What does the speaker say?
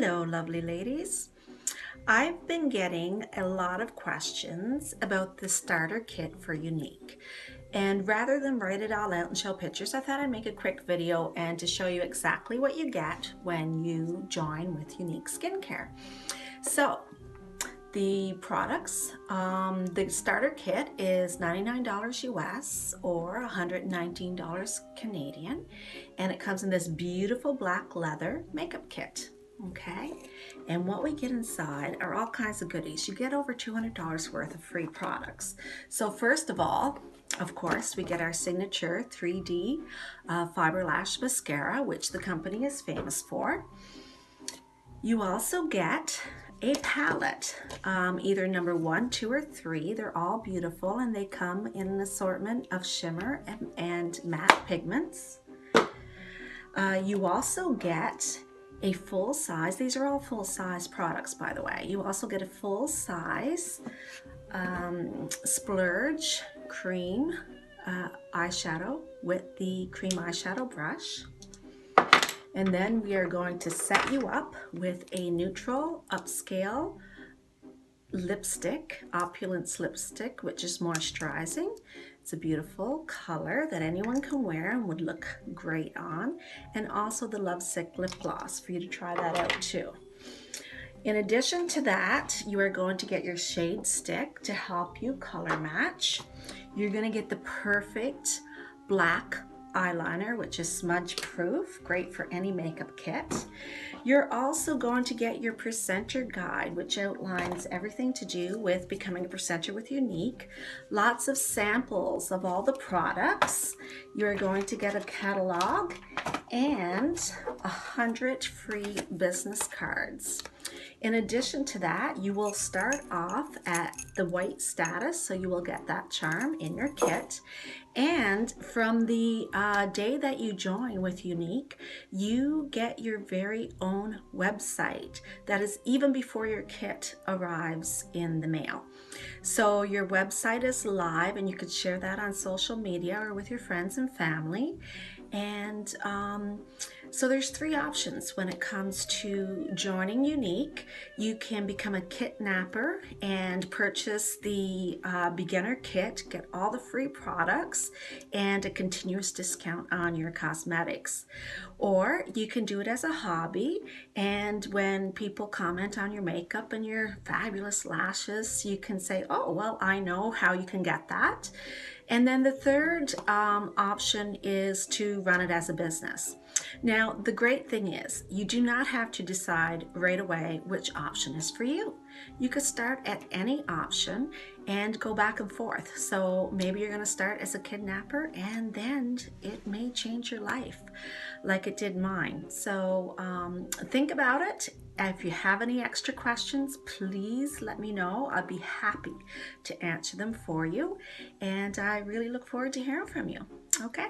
Hello, lovely ladies. I've been getting a lot of questions about the starter kit for Younique. And rather than write it all out and show pictures, I thought I'd make a quick video and to show you exactly what you get when you join with Younique Skincare. So, the products, the starter kit is $99 US or $119 Canadian, and it comes in this beautiful black leather makeup kit. Okay, and what we get inside are all kinds of goodies. You get over $200 worth of free products. So first of all, of course, we get our signature 3D Fiber Lash Mascara, which the company is famous for. You also get a palette, either number 1, 2, or 3. They're all beautiful and they come in an assortment of shimmer and matte pigments. You also get a full size, these are all full size products by the way. You also get a full size Splurge cream eyeshadow with the cream eyeshadow brush. And then we are going to set you up with a neutral upscale lipstick, Opulence lipstick, which is moisturizing. It's a beautiful color that anyone can wear and would look great on. And also the Lovesick lip gloss for you to try that out too. In addition to that, you are going to get your shade stick to help you color match. You're going to get the perfect black eyeliner, which is smudge proof, great for any makeup kit. You're also going to get your presenter guide, which outlines everything to do with becoming a presenter with Younique. Lots of samples of all the products. You're going to get a catalog and 100 free business cards. In addition to that, you will start off at the white status, so you will get that charm in your kit. And from the day that you join with Younique, you get your very own website. That is even before your kit arrives in the mail. So your website is live and you can share that on social media or with your friends and family. And so there's 3 options when it comes to joining Younique. You can become a kitnapper and purchase the beginner kit, get all the free products and a continuous discount on your cosmetics. Or you can do it as a hobby, and when people comment on your makeup and your fabulous lashes, you can say, oh, well, I know how you can get that. And then the third option is to run it as a business. Now, the great thing is you do not have to decide right away which option is for you. You could start at any option and go back and forth. So maybe you're going to start as a kidnapper and then it may change your life like it did mine. So think about it. If you have any extra questions, please let me know. I'll be happy to answer them for you. And I really look forward to hearing from you. Okay?